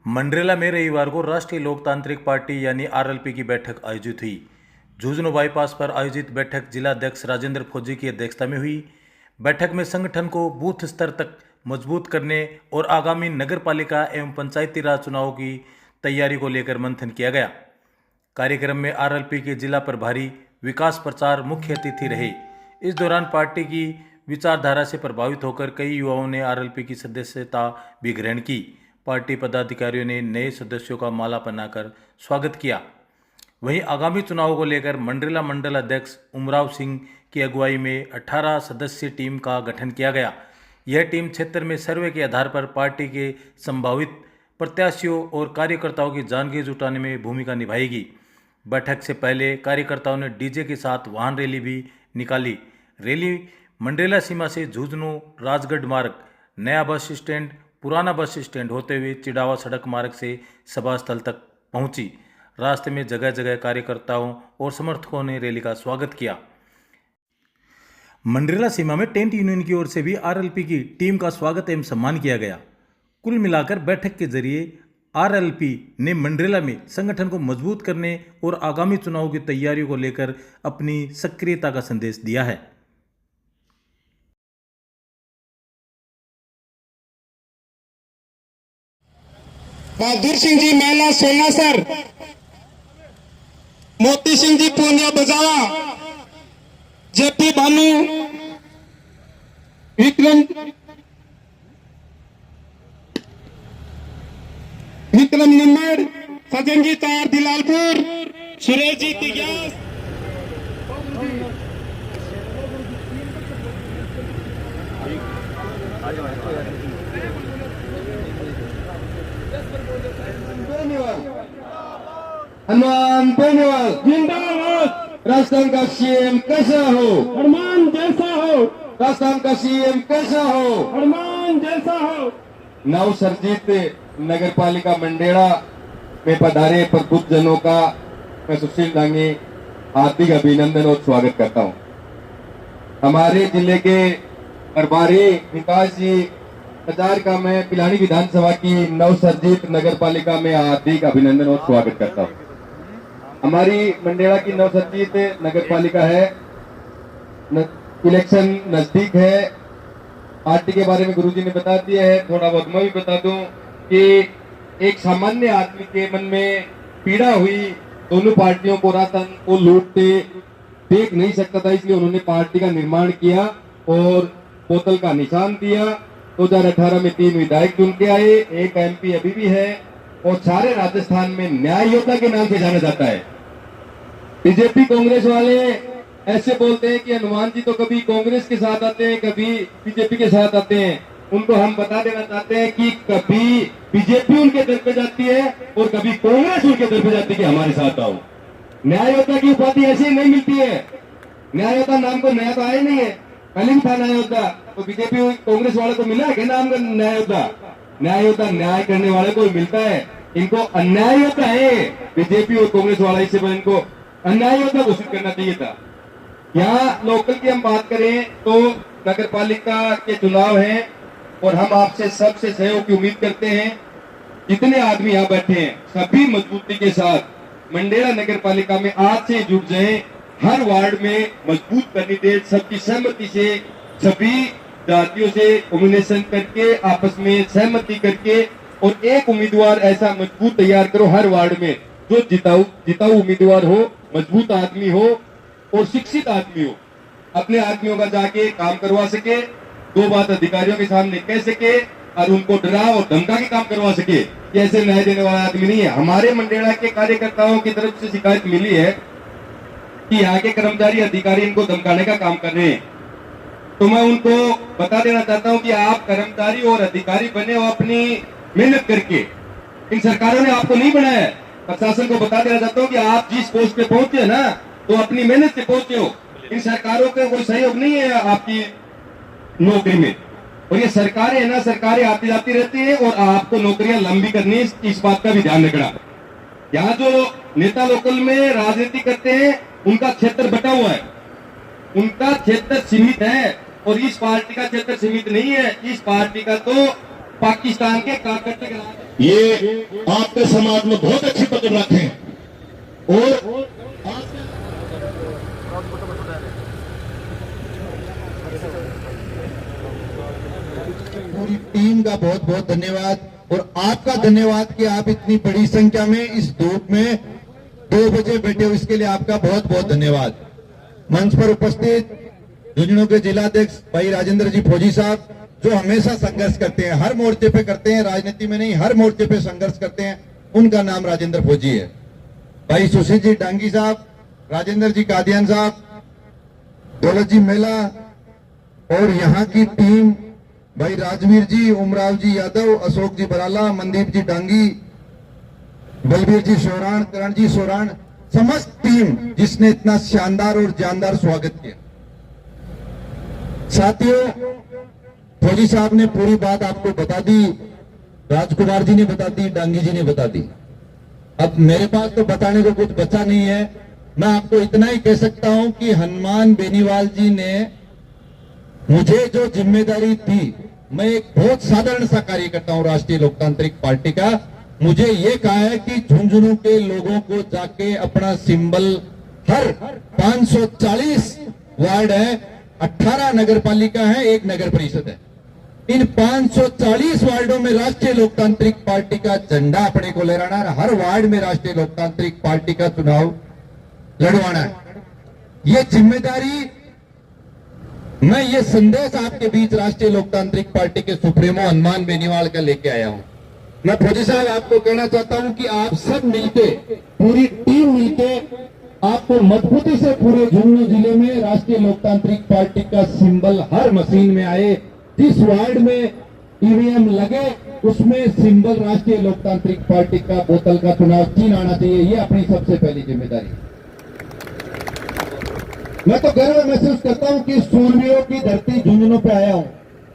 मंडरेला में रविवार को राष्ट्रीय लोकतांत्रिक पार्टी यानी आरएलपी की बैठक आयोजित हुई। झुंझुनू बाईपास पर आयोजित बैठक जिला अध्यक्ष राजेंद्र फौजी की अध्यक्षता में हुई। बैठक में संगठन को बूथ स्तर तक मजबूत करने और आगामी नगर पालिका एवं पंचायती राज चुनावों की तैयारी को लेकर मंथन किया गया। कार्यक्रम में आरएलपी के जिला प्रभारी विकास प्रचार मुख्य अतिथि रहे। इस दौरान पार्टी की विचारधारा से प्रभावित होकर कई युवाओं ने आरएलपी की सदस्यता भी ग्रहण की। पार्टी पदाधिकारियों ने नए सदस्यों का माला पहनाकर स्वागत किया। वहीं आगामी चुनाव को लेकर मंडरेला मंडल अध्यक्ष उमराव सिंह की अगुवाई में 18 सदस्यीय टीम का गठन किया गया। यह टीम क्षेत्र में सर्वे के आधार पर पार्टी के संभावित प्रत्याशियों और कार्यकर्ताओं की जानकारी जुटाने में भूमिका निभाएगी। बैठक से पहले कार्यकर्ताओं ने डीजे के साथ वाहन रैली भी निकाली। रैली मंडरेला सीमा से झुंझुनू राजगढ़ मार्ग, नया बस स्टैंड, पुराना बस स्टैंड होते हुए चिड़ावा सड़क मार्ग से सभा स्थल तक पहुंची। रास्ते में जगह जगह कार्यकर्ताओं और समर्थकों ने रैली का स्वागत किया। मंडरेला सीमा में टेंट यूनियन की ओर से भी आरएलपी की टीम का स्वागत एवं सम्मान किया गया। कुल मिलाकर बैठक के जरिए आरएलपी ने मंडरेला में संगठन को मजबूत करने और आगामी चुनाव की तैयारियों को लेकर अपनी सक्रियता का संदेश दिया है। बहादुर सिंह जी मेला सोनासर, मोती सिंह जी पूनिया बजावा, जेपी भानु, विक्रम निम्मड़, सजन जी तार दिलालपुर, सुरेश जी तिग्यास, हनुमान बेनीवाल जिंदाबाद। राजस्थान का सीएम कैसा हो, हनुमान जैसा हो, राजस्थान का सीएम कैसा हो। हनुमान जैसा हो। नवसर्जित नगर पालिका मंडरेला में पधारे प्रबुद्धजनों का मैं सुशील डांगे हार्दिक अभिनंदन और स्वागत करता हूं। हमारे जिले के प्रभारी विकास जी प्रचार का मैं पिलानी विधानसभा की नवसर्जित नगर पालिका में हार्दिक अभिनंदन और स्वागत करता हूं। हमारी मंडरेला की नवसर्जित नगर पालिका है, इलेक्शन नजदीक है। पार्टी के बारे में गुरुजी ने बता दिया है, थोड़ा बहुत मैं भी बता दूं कि एक सामान्य आदमी के मन में पीड़ा हुई, दोनों पार्टियों को राजस्थान को लूटते देख नहीं सकता था, इसलिए उन्होंने पार्टी का निर्माण किया और बोतल का निशान दिया। 2018 में 3 विधायक चुन के आए, एक एमपी अभी भी है और सारे राजस्थान में न्याय योद्धा के नाम से जाना जाता है। बीजेपी कांग्रेस वाले ऐसे बोलते हैं कि हनुमान जी तो कभी कांग्रेस के साथ आते हैं, कभी बीजेपी के साथ आते हैं। उनको हम बता देना चाहते हैं कि कभी बीजेपी उनके दर पे जाती है और कभी कांग्रेस उनके दर पे जाती है कि हमारे साथ आओ। न्याय योद्धा की उपाधि ऐसे ही नहीं मिलती है। न्याय योद्धा नाम को नया तो आया नहीं है, पहले भी था न्याय योद्धा। तो बीजेपी कांग्रेस वाले को मिला है क्या नाम का न्याय योद्धा? न्याय योद्धा न्याय करने वाले को मिलता है, इनको अन्याय योद्धा है बीजेपी और कांग्रेस वाला, इससे इनको अन्याय योद्धा घोषित करना चाहिए था। यहाँ लोकल की हम बात करें तो नगर पालिका के चुनाव हैं और हम आपसे सबसे सहयोग की उम्मीद करते हैं। जितने आदमी यहाँ बैठे हैं सभी मजबूती के साथ मंडरेला नगर पालिका में आज से जुट जाए। हर वार्ड में मजबूत करनी दे, सबकी सहमति से, सभी जातियों से कॉम्बिनेशन करके आपस में सहमति करके और एक उम्मीदवार ऐसा मजबूत तैयार करो हर वार्ड में जो जिताऊ उम्मीदवार हो, मजबूत आदमी हो और शिक्षित आदमी हो, अपने आदमियों का जाके काम करवा सके, 2 बात अधिकारियों के सामने कह सके और उनको डरा और धमका के काम करवा सके। ऐसे न्याय देने वाला आदमी नहीं है। हमारे मंडरेला के कार्यकर्ताओं की तरफ से शिकायत मिली है कि यहाँ के कर्मचारी अधिकारी इनको धमकाने का काम कर रहे हैं। तो मैं उनको बता देना चाहता हूँ कि आप कर्मचारी और अधिकारी बने हो अपनी मेहनत करके, इन सरकारों ने आपको नहीं बनाया है। प्रशासन को बता देना चाहता हूँ कि आप जिस पोस्ट पे पहुंचे ना तो अपनी मेहनत से पहुंचे हो, इन सरकारों का कोई सहयोग नहीं है आपकी नौकरी में। और ये सरकारें है ना, सरकारें आती जाती रहती है और आपको नौकरियां लंबी करनी, इस बात का भी ध्यान रखना। यहाँ जो नेता लोकल में राजनीति करते हैं उनका क्षेत्र बटा हुआ है, उनका क्षेत्र सीमित है और इस पार्टी का क्षेत्र सीमित नहीं है। इस पार्टी का तो पाकिस्तान के कारकर्ते के नाम ये आपके समाज में बहुत अच्छी पकड़ रखें और पूरी टीम का बहुत बहुत धन्यवाद और आपका धन्यवाद कि आप इतनी बड़ी संख्या में इस धूप में 2 बजे बैठे हो, इसके लिए आपका बहुत बहुत धन्यवाद। मंच पर उपस्थित झुंझुनू के जिलाध्यक्ष भाई राजेंद्र जी फौजी साहब, जो हमेशा संघर्ष करते हैं, हर मोर्चे पे करते हैं, राजनीति में नहीं हर मोर्चे पे संघर्ष करते हैं, उनका नाम राजेंद्र फौजी है। भाई सुशील जी डांगी साहब, राजेंद्र जी कादियान साहब, दौलत जी मेला और यहाँ की टीम भाई राजवीर जी, उमराव जी यादव, अशोक जी बराला, मनदीप जी डांगी, बलबीर जी सोरान, करण जी सोरान, समस्त टीम जिसने इतना शानदार और जानदार स्वागत किया। साथियों, फौजी साहब ने पूरी बात आपको बता दी, राजकुमार जी ने बता दी, डांगी जी ने बता दी। अब मेरे पास तो बताने को कुछ बचा नहीं है। मैं आपको इतना ही कह सकता हूं कि हनुमान बेनीवाल जी ने मुझे जो जिम्मेदारी दी, मैं एक बहुत साधारण सा कार्यकर्ता हूं राष्ट्रीय लोकतांत्रिक पार्टी का, मुझे ये कहा है कि झुंझुनू के लोगों को जाके अपना सिंबल, हर 540 वार्ड है, 18 नगर पालिका है, 1 नगर परिषद है, इन 540 वार्डों में राष्ट्रीय लोकतांत्रिक पार्टी का झंडा अपने को लहराना है, हर वार्ड में राष्ट्रीय लोकतांत्रिक पार्टी का चुनाव लड़वाना है। ये जिम्मेदारी, मैं ये संदेश आपके बीच राष्ट्रीय लोकतांत्रिक पार्टी के सुप्रीमो हनुमान बेनीवाल का लेके आया हूं। मैं फौजी साहब आपको कहना चाहता हूं कि आप सब मिलके, पूरी टीम मिलके, आपको मजबूती से पूरे झुंझुनू जिले में राष्ट्रीय लोकतांत्रिक पार्टी का सिंबल हर मशीन में आए, जिस वार्ड में ईवीएम लगे उसमें सिंबल राष्ट्रीय लोकतांत्रिक पार्टी का बोतल का चुनाव चिन्ह आना चाहिए। ये अपनी सबसे पहली जिम्मेदारी है। मैं तो गर्व महसूस करता हूं कि सूरवीरों की धरती झुंझुनू पे आया हूं।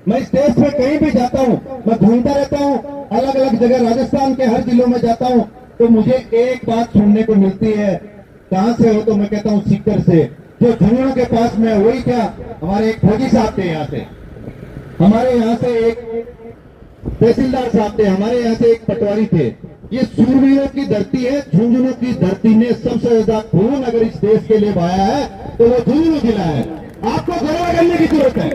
मैं इस देश में कहीं भी जाता हूं, मैं घूमता रहता हूं, अलग अलग जगह राजस्थान के हर जिलों में जाता हूं, तो मुझे एक बात सुनने को मिलती है, कहां से हो, तो मैं कहता हूं सीकर से। जो झुंझुनू के पास में, वही क्या, हमारे एक फौजी साहब थे यहाँ से, हमारे यहाँ से एक तहसीलदार साहब थे, हमारे यहाँ से एक पटवारी थे। ये सूरवीरों की धरती है। झुंझुनू की धरती ने सबसे ज्यादा खून अगर इस देश के लिए बहाया है तो वो झुंझुनू जिला है। आपको गर्व करने की जरूरत है।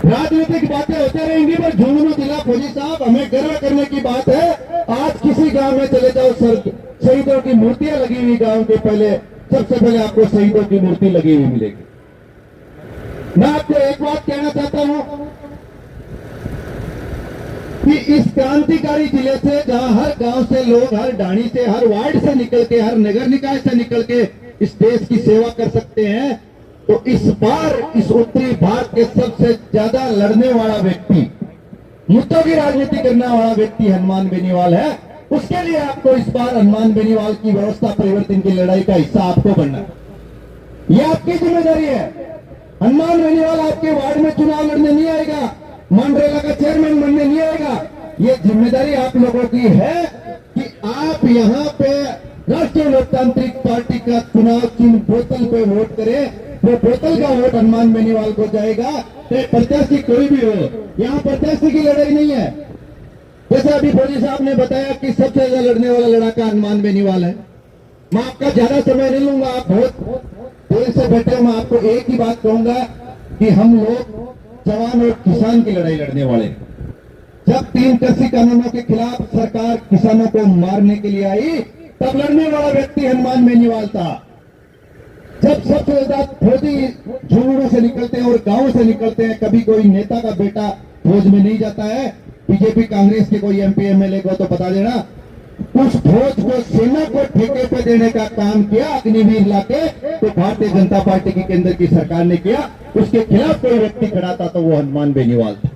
राजनीतिक बातें होते रहेंगी, पर झुंझुनू जिला फौजी साहब, हमें गर्व करने की बात है। आज किसी गांव में चले जाओ, शहीदों की मूर्तियां लगी हुई गांव के पहले, सबसे पहले आपको शहीदों की मूर्ति लगी हुई मिलेगी। मैं आपको एक बात कहना चाहता हूं कि इस क्रांतिकारी जिले से, जहां हर गांव से लोग, हर ढाणी से, हर वार्ड से निकल के, हर नगर निकाय से निकल के इस देश की सेवा कर सकते हैं, तो इस बार इस उत्तरी भाग के सबसे ज्यादा लड़ने वाला व्यक्ति, मुद्दों की राजनीति करने वाला व्यक्ति हनुमान बेनीवाल है। उसके लिए आपको इस बार हनुमान बेनीवाल की व्यवस्था परिवर्तन की लड़ाई का हिस्सा आपको बनना है। यह आपकी जिम्मेदारी है। हनुमान बेनीवाल आपके वार्ड में चुनाव लड़ने नहीं आएगा, मनरेगा का चेयरमैन बनने नहीं आएगा। ये जिम्मेदारी आप लोगों की है कि आप यहाँ पे राष्ट्रीय लोकतांत्रिक पार्टी का चुनाव चिन्ह बोतल पे वोट करें। वो बोतल का वोट हनुमान बेनीवाल को जाएगा, चाहे प्रत्याशी कोई भी हो। यहाँ प्रत्याशी की लड़ाई नहीं है। जैसे अभी फौजी साहब ने बताया कि सबसे ज्यादा लड़ने वाला लड़ाका हनुमान बेनीवाल है। मैं आपका ज्यादा समय नहीं लूंगा, आप बहुत देर से बैठे। मैं आपको एक ही बात कहूंगा कि हम लोग जवान और किसान की लड़ाई लड़ने वाले। जब 3 कृषि कानूनों के खिलाफ सरकार किसानों को मारने के लिए आई, तब लड़ने वाला व्यक्ति हनुमान बेनीवाल था। जब सबसे ज्यादा फौजी झुंझुनू से निकलते हैं और गांव से निकलते हैं, कभी कोई नेता का बेटा फौज में नहीं जाता है। बीजेपी कांग्रेस के कोई एमपी एमएलए को तो बता देना, उस फौज को, सेना को ठेके पे देने का काम किया अग्निवीर लाके, तो भारतीय जनता पार्टी की केंद्र की सरकार ने किया। उसके खिलाफ कोई व्यक्ति खड़ा था तो वो हनुमान बेनीवाल था,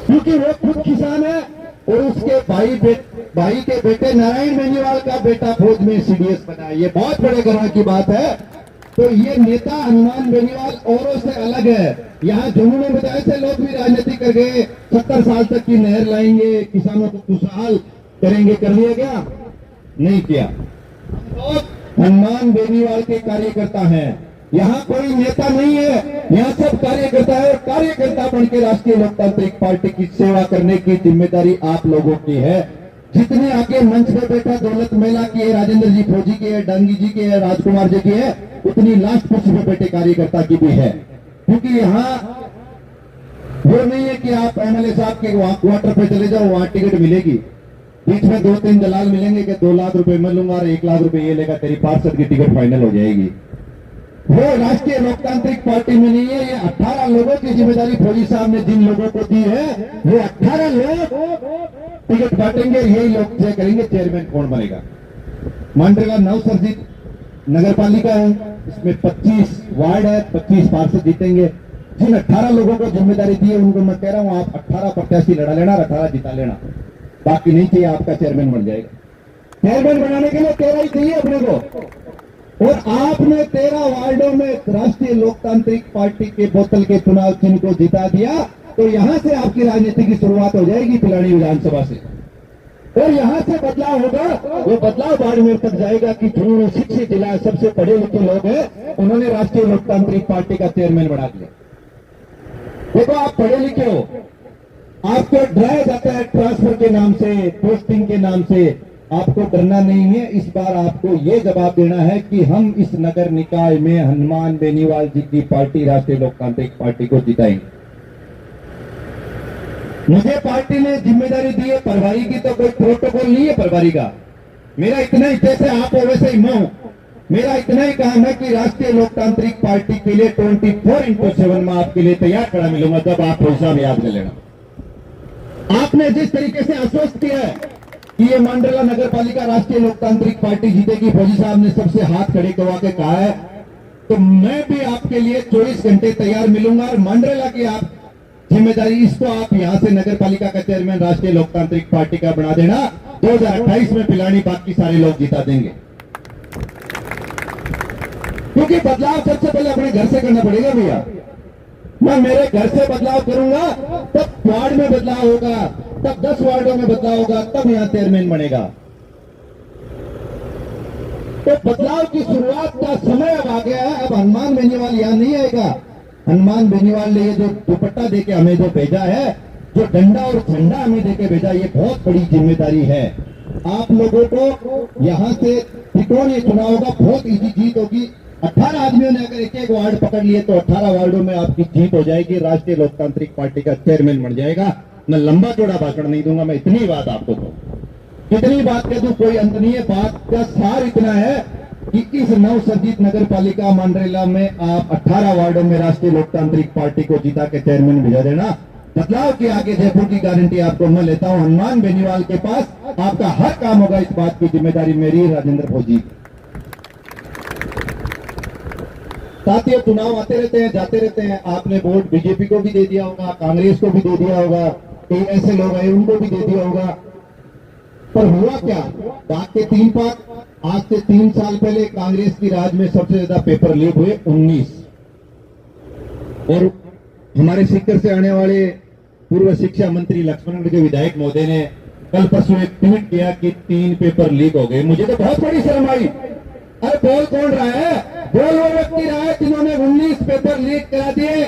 क्योंकि वो खुद किसान है और उसके भाई के बेटे नारायण बेनीवाल का बेटा फौज में सीडीएस बना है। ये बहुत बड़े गर्व की बात है। तो ये नेता हनुमान बेनीवाल औरों से अलग है। यहाँ झुंझुनू में ऐसे लोग भी राजनीति कर गए, 70 साल तक की नहर लाएंगे, किसानों को खुशहाल करेंगे, कर लिया गया? नहीं किया। हम लोग हनुमान बेनीवाल के कार्यकर्ता हैं। यहाँ कोई नेता नहीं है, यहाँ सब कार्यकर्ता है और कार्यकर्ता बन के राष्ट्रीय लोकतांत्रिक पार्टी की सेवा करने की जिम्मेदारी आप लोगों की है। जितने आगे मंच पे बैठा दौलत मेला की है, राजेंद्र जी फौजी की है, डांगी जी की है, राजकुमार जी की है, उतनी लास्ट कुर्सी पे बैठे कार्यकर्ता की भी है। क्योंकि यहाँ वो नहीं है कि आप एमएलए साहब के क्वार्टर पे चले जाओ, वहां टिकट मिलेगी, बीच में 2-3 दलाल मिलेंगे कि 2 लाख रुपए मैं लूंगा और 1 लाख रुपए ये लेगा, तेरी पार्षद की टिकट फाइनल हो जाएगी। वो राष्ट्रीय लोकतांत्रिक पार्टी में नहीं है। ये 18 लोगों की जिम्मेदारी फौजी साहब ने जिन लोगों को दी है, वो 18 लोग टिकट बांटेंगे, यही लोग तय करेंगे चेयरमैन कौन बनेगा। मांडरेगा नवसर्जित नगर पालिका है, इसमें 25 वार्ड है, 25 पार्षद जीतेंगे। जिन 18 लोगों को जिम्मेदारी दी है उनको मैं कह रहा हूं आप 18 प्रत्याशी लड़ा लेना, 18 जिता लेना, बाकी नहीं चाहिए, आपका चेयरमैन बन जाएगा। चेयरमैन बनाने के लिए 13 ही चाहिए अपने को, और आपने 13 वार्डों में राष्ट्रीय लोकतांत्रिक पार्टी के बोतल के चुनाव चिन्ह को जिता दिया, तो यहां से आपकी राजनीति की शुरुआत हो जाएगी पिलानी विधानसभा से, और यहां से बदलाव होगा। वो बदलाव बाड़मेर तक जाएगा कि जो शिक्षित जिला सबसे पढ़े लिखे लोग हैं, उन्होंने राष्ट्रीय लोकतांत्रिक पार्टी का चेयरमैन बना दिया। देखो आप पढ़े लिखे हो, आपको डराया जाता है ट्रांसफर के नाम से, पोस्टिंग के नाम से, आपको डरना नहीं है। इस बार आपको ये जवाब देना है कि हम इस नगर निकाय में हनुमान बेनीवाल जी की पार्टी राष्ट्रीय लोकतांत्रिक पार्टी को जिताएंगे। मुझे पार्टी ने जिम्मेदारी दी है प्रभारी की, तो कोई प्रोटोकॉल नहीं है प्रभारी का। मेरा इतना ही, जैसे आप हो वैसे ही मैं हूं, मेरा इतना ही काम है कि राष्ट्रीय लोकतांत्रिक पार्टी के लिए 24/7 में आपके लिए तैयार खड़ा मिलूंगा, जब आप पैसा याद कर लेना। आपने जिस तरीके से आश्वस्त किया है कि ये मांडरेला नगर पालिका राष्ट्रीय लोकतांत्रिक पार्टी जीतेगी, फौजी साहब ने सबसे हाथ खड़े करवा के कहा है, तो मैं भी आपके लिए 24 घंटे तैयार मिलूंगा। और मांडरेला की आप जिम्मेदारी, इसको आप यहां से नगर पालिका का चेयरमैन राष्ट्रीय लोकतांत्रिक पार्टी का बना देना। 2028 में पिलानी बाकी सारे लोग जिता देंगे, क्योंकि बदलाव सबसे पहले अपने घर से करना पड़ेगा भैया। मैं मेरे घर से बदलाव करूंगा, तब वार्ड में बदलाव होगा, तब 10 वार्डों में बदलाव होगा, तब यहां चेयरमैन बनेगा। तो बदलाव की शुरुआत का समय अब आ गया है। अब हनुमान बेनीवाल यहां नहीं आएगा। हनुमान बेनीवाल ने ये जो दुपट्टा देके हमें जो भेजा है, जो डंडा और झंडा हमें देके भेजा, ये बहुत बड़ी जिम्मेदारी है। आप लोगों को यहां से त्रिकोणीय चुनाव होगा, बहुत इजी जीत होगी। 18 आदमियों ने अगर एक वार्ड पकड़ लिए तो 18 वार्डों में आपकी जीत हो जाएगी, राष्ट्रीय लोकतांत्रिक पार्टी का चेयरमैन बन जाएगा। मैं लंबा चौड़ा भाषण नहीं दूंगा, मैं इतनी बात आपको कहूं, कितनी बात कह दूं कोई अंत नहीं है। बात का सार इतना है कि इस नवसर्जित नगर पालिका मांडरेला में आप 18 वार्डों में राष्ट्रीय लोकतांत्रिक पार्टी को जीता के चेयरमैन भेजा देना। बदलाव के आगे जयपुर की गारंटी आपको मैं लेता हूं। हनुमान बेनीवाल के पास आपका हर काम होगा, इस बात की जिम्मेदारी मेरी, राजेंद्र फौजी। साथियों, चुनाव आते रहते हैं, जाते रहते हैं। आपने वोट बीजेपी को भी दे दिया होगा, कांग्रेस को भी दे दिया होगा, कई ऐसे लोग आए उनको भी दे दिया होगा, पर हुआ क्या? बात के 3 पाक। आज से 3 साल पहले कांग्रेस की राज में सबसे ज्यादा पेपर लीक हुए 19, और हमारे सीकर से आने वाले पूर्व शिक्षा मंत्री लक्ष्मण के विधायक महोदय ने कल परसों एक ट्वीट किया कि 3 पेपर लीक हो गए। मुझे तो बहुत बड़ी शर्म आई। अरे बोल कौन रहा है? बोल वो व्यक्ति रहा है जिन्होंने 19 पेपर लीक करा दिए।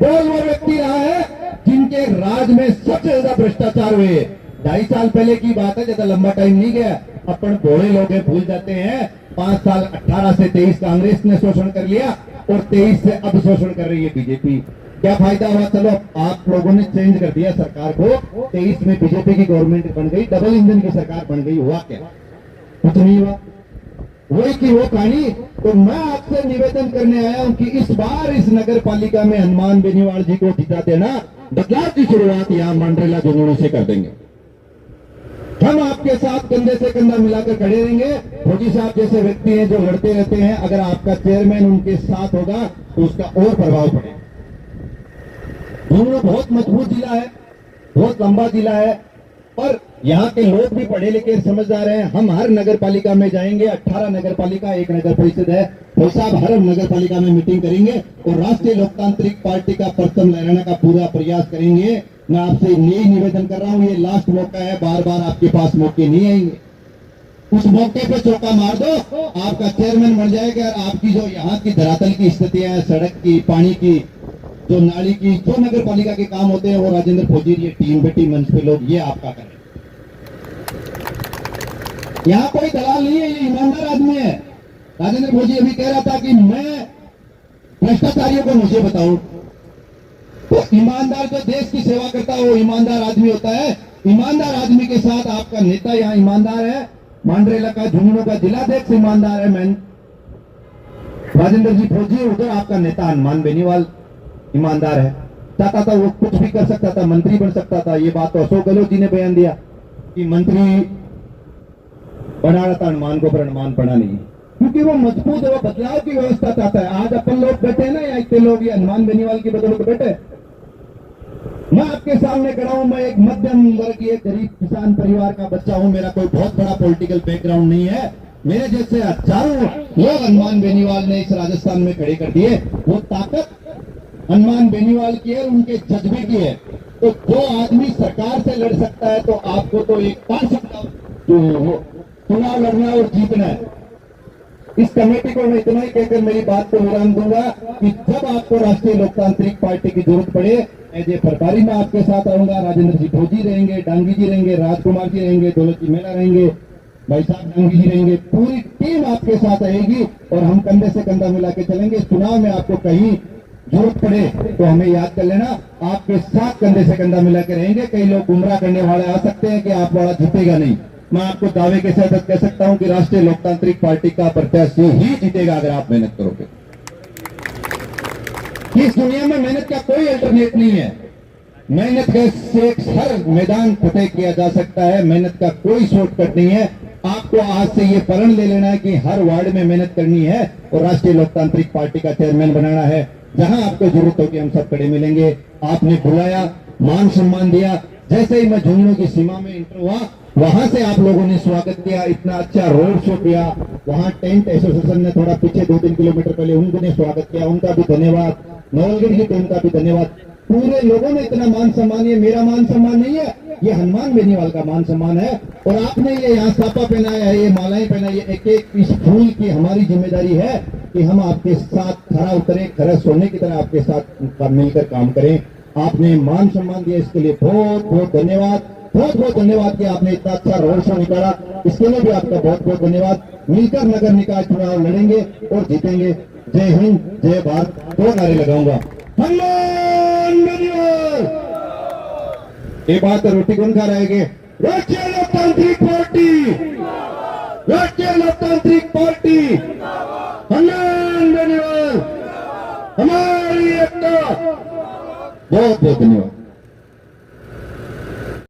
बोल वो व्यक्ति रहा है जिनके राज में सबसे ज्यादा भ्रष्टाचार हुए। 2.5 साल पहले की बात है, ज्यादा लंबा टाइम नहीं गया। अपन भोले लोग हैं, भूल जाते हैं। 5 साल 18 से 23 कांग्रेस ने शोषण कर लिया, और 23 से अब शोषण कर रही है बीजेपी। क्या फायदा हुआ? चलो आप लोगों ने चेंज कर दिया सरकार को, 23 में बीजेपी की गवर्नमेंट बन गई, डबल इंजन की सरकार बन गई। हुआ क्या? कुछ नहीं हुआ, वही की वो कहानी। तो मैं आपसे निवेदन करने आया हूं कि इस बार इस नगर पालिका में हनुमान बेनीवाल जी को जिता देना। बदलाव की शुरुआत यहां मांडरेला जुनून से कर देंगे। हम आपके साथ कंधे से कंधा मिलाकर खड़े रहेंगे। फौजी साहब जैसे व्यक्ति हैं जो लड़ते रहते हैं, अगर आपका चेयरमैन उनके साथ होगा तो उसका और प्रभाव पड़ेगा। झुंझुनू बहुत मजबूत जिला है, बहुत लंबा जिला है, पर यहाँ के लोग भी पढ़े लिखे समझदार हैं। हम हर नगर पालिका में जाएंगे, 18 नगर पालिका, 1 नगर परिषद है। तो साहब हर नगर पालिका में मीटिंग करेंगे और राष्ट्रीय लोकतांत्रिक पार्टी का परचम लहराने का पूरा प्रयास करेंगे। मैं आपसे यही निवेदन कर रहा हूं, ये लास्ट मौका है, बार बार आपके पास मौके नहीं आएंगे। उस मौके पे चौका मार दो, आपका चेयरमैन बन जाएगा। और आपकी जो यहाँ की धरातल की स्थितियां हैं, सड़क की, पानी की, जो नाली की, जो नगर पालिका के काम होते हैं, वो राजेंद्र फौजी ये टीम बेटी मंच पे लोग ये आपका करें। यहाँ कोई दलाल नहीं है, ये ईमानदार आदमी है। राजेंद्र फौजी अभी कह रहा था कि मैं भ्रष्टाचारियों को मुझे बताऊं, तो ईमानदार जो देश की सेवा करता है वो ईमानदार आदमी होता है। ईमानदार आदमी के साथ आपका नेता यहाँ ईमानदार है, मांडरेला का, झुंझुनू का जिलाध्यक्ष ईमानदार है, मैं राजेंद्र जी फौजी, उधर आपका नेता हनुमान बेनीवाल ईमानदार है। चाहता था वो कुछ भी कर सकता था, मंत्री बन सकता था। ये बात तो अशोक गहलोत जी ने बयान दिया कि मंत्री बना रहा था हनुमान को, पर हनुमान पड़ा नहीं, क्योंकि वो मजबूत है, वो बदलाव की व्यवस्था चाहता है। आज अपन लोग बैठे हैं ना, या इतने लोग ये हनुमान बेनीवाल की बदौलत बैठे। मैं आपके सामने खड़ा हूं, मैं एक मध्यम वर्गीय गरीब किसान परिवार का बच्चा हूं, मेरा कोई बहुत बड़ा पॉलिटिकल बैकग्राउंड नहीं है। मेरे जैसे हजारों लोग हनुमान बेनीवाल ने इस राजस्थान में खड़े कर दिए। वो ताकत हनुमान बेनीवाल की है, उनके जज्बे की है। तो जो आदमी सरकार से लड़ सकता है, तो आपको तो एक चुनाव लड़ना और जीतना है। इस कमेटी को मैं इतना ही कहकर मेरी बात को विराम दूंगा कि जब आपको राष्ट्रीय लोकतांत्रिक पार्टी की जरूरत पड़े, एज ए प्रभारी मैं आपके साथ आऊंगा। राजेंद्र जी फौजी रहेंगे, डांगी जी रहेंगे, राजकुमार जी रहेंगे, दौलत जी मेला रहेंगे, भाई साहब डांगी जी रहेंगे, पूरी टीम आपके साथ रहेगी और हम कंधे से कंधा मिला के चलेंगे। चुनाव में आपको कहीं जरूरत पड़े तो हमें याद कर लेना, आपके साथ कंधे से कंधा मिला के रहेंगे। कई लोग गुमराह करने वाले आ सकते हैं कि आप वाला जीतेगा नहीं। मैं आपको दावे के साथ कह सकता हूं कि राष्ट्रीय लोकतांत्रिक पार्टी का प्रत्याशी ही जीतेगा अगर आप मेहनत करोगे। इस दुनिया में मेहनत का कोई अल्टरनेट नहीं है। मेहनत से हर मैदान फतेह किया जा सकता है, मेहनत का कोई शॉर्टकट नहीं है। आपको आज से ये प्रण ले लेना है कि हर वार्ड में मेहनत करनी है और राष्ट्रीय लोकतांत्रिक पार्टी का चेयरमैन बनाना है। जहां आपको जरूरत होगी हम सब खड़े मिलेंगे। आपने बुलाया, मान सम्मान दिया। जैसे ही मैं झुंझुनू की सीमा में इंटर हुआ, वहां से आप लोगों ने स्वागत किया, इतना अच्छा रोड शो किया। वहां टेंट एसोसिएशन ने थोड़ा पीछे 2-3 किलोमीटर पहले उन्होंने स्वागत किया, उनका भी धन्यवाद। नवलगढ़ की टीम का भी धन्यवाद। पूरे लोगों ने इतना मान सम्मान, ये मेरा मान सम्मान नहीं है, ये हनुमान बेनीवाल का मान सम्मान है। और आपने ये यहाँ सापा पहनाया है, ये मालाएं पहनाई है, एक एक इस फूल की हमारी जिम्मेदारी है कि हम आपके साथ खरा उतरे, खरा सोने की तरह आपके साथ मिलकर काम करें। आपने मान सम्मान दिया, इसके लिए बहुत बहुत धन्यवाद। बहुत बहुत धन्यवाद कि आपने इतना अच्छा रोड शो निकाला, इसके लिए भी आपका बहुत बहुत धन्यवाद। मिलकर नगर निकाय चुनाव लड़ेंगे और जीतेंगे। जय हिंद, जय भारत, 2 नारे लगाऊंगा। हनुमान बेनीवाल। ये बात रोटी कौन खा रहेंगे? राष्ट्रीय लोकतांत्रिक पार्टी, राष्ट्रीय लोकतांत्रिक पार्टी, हनुमान बेनीवाल, हमारी एकता। बहुत बहुत धन्यवाद।